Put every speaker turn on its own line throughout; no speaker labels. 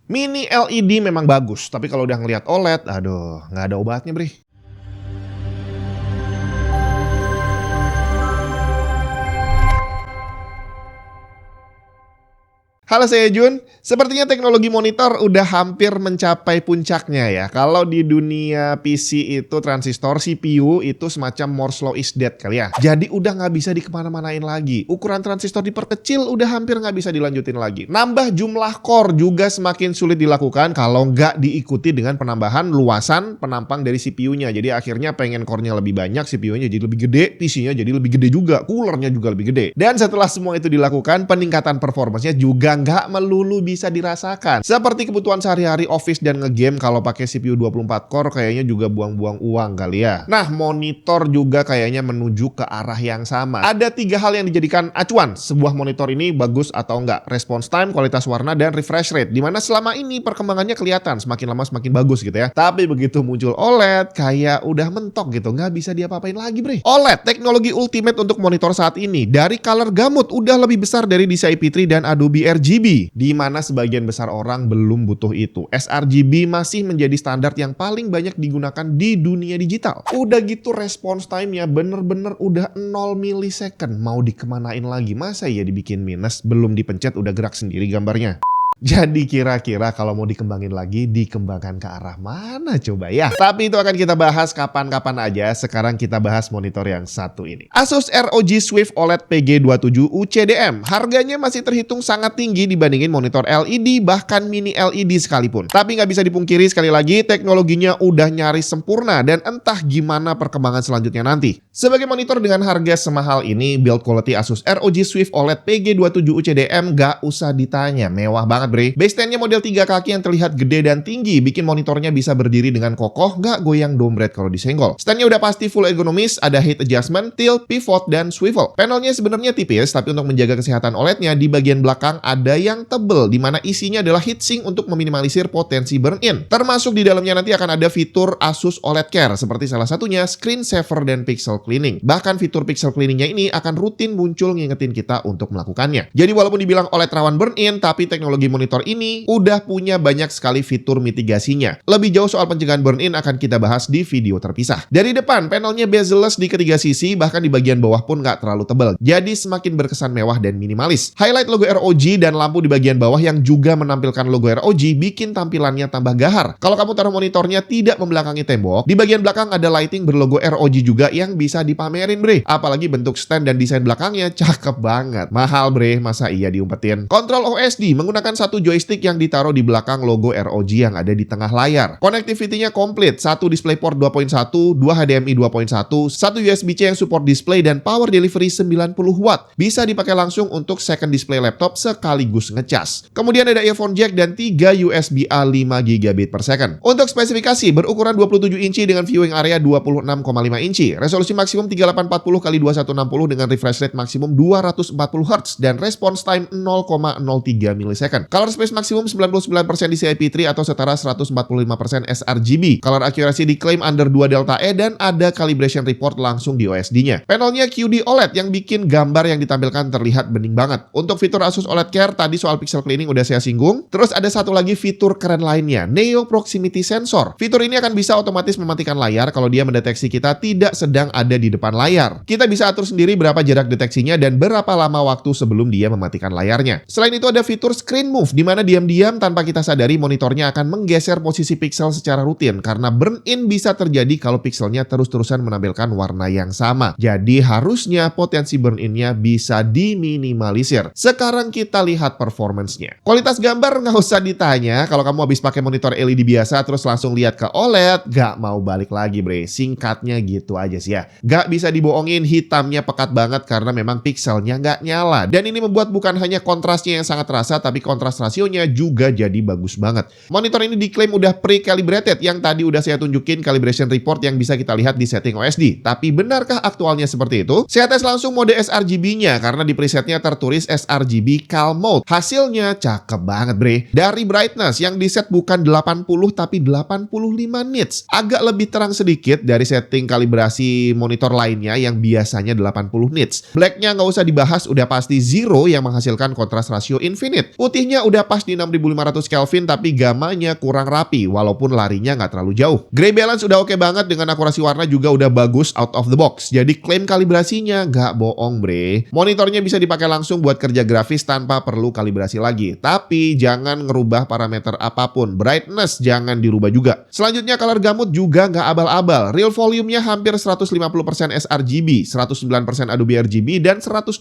Mini LED memang bagus, tapi kalau udah ngelihat OLED, aduh, nggak ada obatnya, Bre. Halo, saya Jun. Sepertinya teknologi monitor udah hampir mencapai puncaknya ya. Kalau di dunia PC itu transistor CPU itu semacam Moore's Law is dead kali ya. Jadi udah nggak bisa dikemana-manain lagi. Ukuran transistor diperkecil udah hampir nggak bisa dilanjutin lagi. Nambah jumlah core juga semakin sulit dilakukan kalau nggak diikuti dengan penambahan luasan penampang dari CPU-nya. Jadi akhirnya pengen core-nya lebih banyak, CPU-nya jadi lebih gede, PC-nya jadi lebih gede juga, cooler-nya juga lebih gede. Dan setelah semua itu dilakukan, peningkatan performance-nya juga nggak melulu bisa dirasakan. Seperti kebutuhan sehari-hari office dan ngegame, kalau pakai CPU 24 core kayaknya juga buang-buang uang kali ya. Nah, monitor juga kayaknya menuju ke arah yang sama. Ada 3 hal yang dijadikan acuan sebuah monitor ini bagus atau enggak. Response time, kualitas warna, dan refresh rate. Dimana selama ini perkembangannya kelihatan semakin lama semakin bagus gitu ya. Tapi begitu muncul OLED, kayak udah mentok gitu. Nggak bisa diapa-apain lagi, Bre. OLED, teknologi ultimate untuk monitor saat ini. Dari color gamut udah lebih besar dari DCI P3 dan Adobe RGB. Di mana sebagian besar orang belum butuh itu. sRGB masih menjadi standar yang paling banyak digunakan di dunia digital. Udah gitu response time-nya bener-bener udah 0 milisecond. Mau dikemanain lagi? Masa ya dibikin minus, belum dipencet udah gerak sendiri gambarnya? Jadi kira-kira kalau mau dikembangin lagi, dikembangkan ke arah mana coba ya? Tapi itu akan kita bahas kapan-kapan aja. Sekarang kita bahas monitor yang satu ini. Asus ROG Swift OLED PG27 UCDM. Harganya masih terhitung sangat tinggi dibandingin monitor LED, bahkan mini LED sekalipun. Tapi nggak bisa dipungkiri sekali lagi, teknologinya udah nyaris sempurna dan entah gimana perkembangan selanjutnya nanti. Sebagai monitor dengan harga semahal ini, build quality Asus ROG Swift OLED PG27 UCDM nggak usah ditanya, mewah banget, Bre. Base stand-nya model 3 kaki yang terlihat gede dan tinggi, bikin monitornya bisa berdiri dengan kokoh, nggak goyang dompet kalau disenggol. Stand-nya udah pasti full ergonomis, ada height adjustment, tilt, pivot, dan swivel. Panelnya sebenarnya tipis, tapi untuk menjaga kesehatan OLED-nya di bagian belakang ada yang tebel, di mana isinya adalah heatsink untuk meminimalisir potensi burn-in. Termasuk di dalamnya nanti akan ada fitur Asus OLED Care, seperti salah satunya screen saver dan pixel cleaning. Bahkan fitur pixel cleaning-nya ini akan rutin muncul ngingetin kita untuk melakukannya. Jadi walaupun dibilang OLED rawan burn-in, tapi teknologi monitor ini udah punya banyak sekali fitur mitigasinya. Lebih jauh soal pencegahan burn-in akan kita bahas di video terpisah. Dari depan, panelnya bezel-less di ketiga sisi, bahkan di bagian bawah pun nggak terlalu tebal. Jadi semakin berkesan mewah dan minimalis. Highlight logo ROG dan lampu di bagian bawah yang juga menampilkan logo ROG bikin tampilannya tambah gahar. Kalau kamu taruh monitornya tidak membelakangi tembok, di bagian belakang ada lighting berlogo ROG juga yang bisa dipamerin, Bre. Apalagi bentuk stand dan desain belakangnya cakep banget. Mahal, Bre, masa iya diumpetin. Kontrol OSD menggunakan satu joystick yang ditaruh di belakang logo ROG yang ada di tengah layar. Connectivity-nya komplit, satu DisplayPort 2.1, 2 HDMI 2.1, satu USB-C yang support display dan power delivery 90 watt. Bisa dipakai langsung untuk second display laptop sekaligus ngecas. Kemudian ada earphone jack dan 3 USB-A 5 GB per second. Untuk spesifikasi, berukuran 27 inci dengan viewing area 26,5 inci. Resolusi maksimum 3840x2160 dengan refresh rate maksimum 240 Hz dan response time 0,03 milisecond. Color space maksimum 99% DCI P3 atau setara 145% sRGB. Color accuracy diklaim under 2 delta E dan ada calibration report langsung di OSD-nya. Panelnya QD OLED yang bikin gambar yang ditampilkan terlihat bening banget. Untuk fitur Asus OLED Care, tadi soal pixel cleaning udah saya singgung. Terus ada satu lagi fitur keren lainnya, Neo Proximity Sensor. Fitur ini akan bisa otomatis mematikan layar kalau dia mendeteksi kita tidak sedang ada di depan layar. Kita bisa atur sendiri berapa jarak deteksinya dan berapa lama waktu sebelum dia mematikan layarnya. Selain itu ada fitur Screen Move, di mana diam-diam tanpa kita sadari monitornya akan menggeser posisi pixel secara rutin karena burn-in bisa terjadi kalau pixelnya terus-terusan menampilkan warna yang sama. Jadi harusnya potensi burn-in-nya bisa diminimalisir. Sekarang kita lihat performance-nya. Kualitas gambar nggak usah ditanya. Kalau kamu habis pakai monitor LED biasa terus langsung lihat ke OLED, nggak mau balik lagi, Bre. Singkatnya gitu aja sih ya. Nggak bisa dibohongin, hitamnya pekat banget karena memang pixelnya nggak nyala. Dan ini membuat bukan hanya kontrasnya yang sangat terasa, tapi kontras rasionya juga jadi bagus banget. Monitor ini diklaim udah pre-calibrated, yang tadi udah saya tunjukin calibration report yang bisa kita lihat di setting OSD. Tapi benarkah aktualnya seperti itu? Saya tes langsung mode sRGB-nya karena di presetnya tertulis sRGB Calm Mode. Hasilnya cakep banget, Bre. Dari brightness yang di set bukan 80 tapi 85 nits. Agak lebih terang sedikit dari setting kalibrasi monitor monitor lainnya yang biasanya 80 nits. Blacknya nggak usah dibahas, udah pasti Zero yang menghasilkan kontras rasio infinite. Putihnya udah pas di 6500 Kelvin tapi gamanya kurang rapi walaupun larinya nggak terlalu jauh. Gray balance udah oke banget dengan akurasi warna juga udah bagus out of the box. Jadi klaim kalibrasinya nggak bohong bre. Monitornya bisa dipakai langsung buat kerja grafis tanpa perlu kalibrasi lagi. Tapi jangan ngerubah parameter apapun. Brightness jangan dirubah juga. Selanjutnya color gamut juga nggak abal-abal. Real volume-nya hampir 150% sRGB, 109% Adobe RGB, dan 112%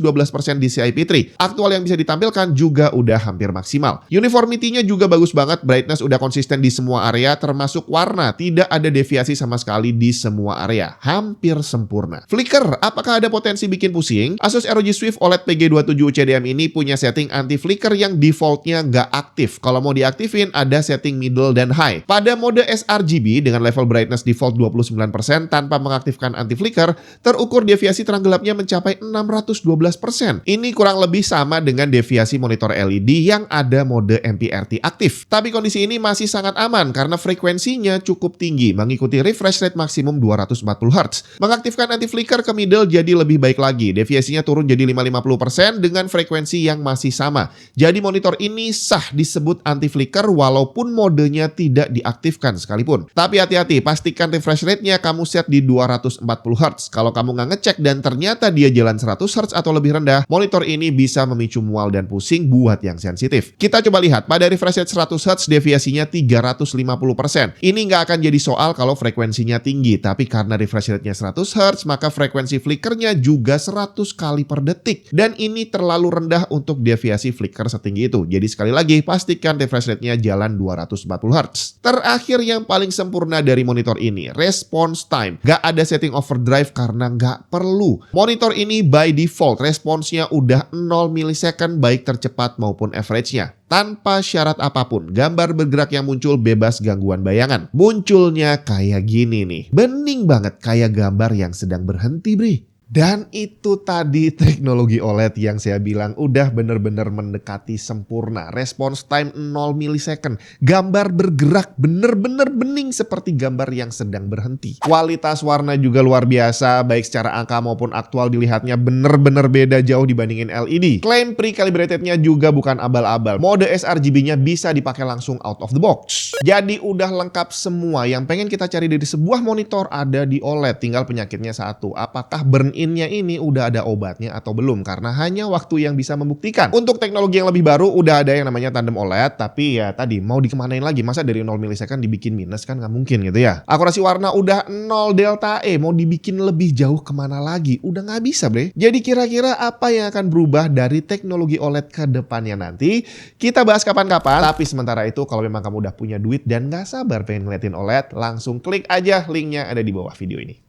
DCI-P3. Aktual yang bisa ditampilkan juga udah hampir maksimal. Uniformity-nya juga bagus banget. Brightness udah konsisten di semua area termasuk warna. Tidak ada deviasi sama sekali di semua area. Hampir sempurna. Flicker, apakah ada potensi bikin pusing? Asus ROG Swift OLED PG27 CDM ini punya setting anti flicker yang defaultnya nggak aktif. Kalau mau diaktifin ada setting middle dan high. Pada mode sRGB dengan level brightness default 29% tanpa mengaktifkan anti flicker, terukur deviasi terang gelapnya mencapai 612%. Ini kurang lebih sama dengan deviasi monitor LED yang ada mode MPRT aktif. Tapi kondisi ini masih sangat aman karena frekuensinya cukup tinggi, mengikuti refresh rate maksimum 240 Hz. Mengaktifkan anti flicker ke middle jadi lebih baik lagi. Deviasinya turun jadi 550% dengan frekuensi yang masih sama. Jadi monitor ini sah disebut anti flicker walaupun modenya tidak diaktifkan sekalipun. Tapi hati-hati, pastikan refresh rate-nya kamu set di 240 Hz. Kalau kamu nggak ngecek dan ternyata dia jalan 100 Hz atau lebih rendah, monitor ini bisa memicu mual dan pusing buat yang sensitif. Kita coba lihat, pada refresh rate 100 Hz deviasinya 350%. Ini nggak akan jadi soal kalau frekuensinya tinggi, tapi karena refresh rate-nya 100 Hz, maka frekuensi flickernya juga 100 kali per detik. Dan ini terlalu rendah untuk deviasi flicker setinggi itu. Jadi sekali lagi, pastikan refresh rate-nya jalan 240 Hz. Terakhir yang paling sempurna dari monitor ini, response time. Nggak ada setting overdrive karena nggak perlu. Monitor ini by default, responsnya udah 0 milisecond baik tercepat maupun average-nya. Tanpa syarat apapun, gambar bergerak yang muncul bebas gangguan bayangan. Munculnya kayak gini nih. Bening banget kayak gambar yang sedang berhenti, bre. Dan itu tadi teknologi OLED yang saya bilang udah bener-bener mendekati sempurna. Response time 0 milisecond. Gambar bergerak bener-bener bening seperti gambar yang sedang berhenti. Kualitas warna juga luar biasa, baik secara angka maupun aktual dilihatnya bener-bener beda jauh dibandingin LED. Klaim pre-calibratednya juga bukan abal-abal. Mode sRGB-nya bisa dipakai langsung out of the box. Jadi udah lengkap semua. Yang pengen kita cari dari sebuah monitor ada di OLED. Tinggal penyakitnya satu. Apakah burn-in-nya ini udah ada obatnya atau belum? Karena hanya waktu yang bisa membuktikan. Untuk teknologi yang lebih baru udah ada yang namanya tandem OLED. Tapi ya tadi mau dikemanain lagi? Masa dari 0 milisecond dibikin minus kan nggak mungkin gitu ya. Akurasi warna udah 0 delta E. Mau dibikin lebih jauh kemana lagi? Udah nggak bisa bre. Jadi kira-kira apa yang akan berubah dari teknologi OLED ke depannya nanti? Kita bahas kapan-kapan. Tapi sementara itu kalau memang kamu udah punya duit dan nggak sabar pengen ngeliatin OLED, langsung klik aja linknya ada di bawah video ini.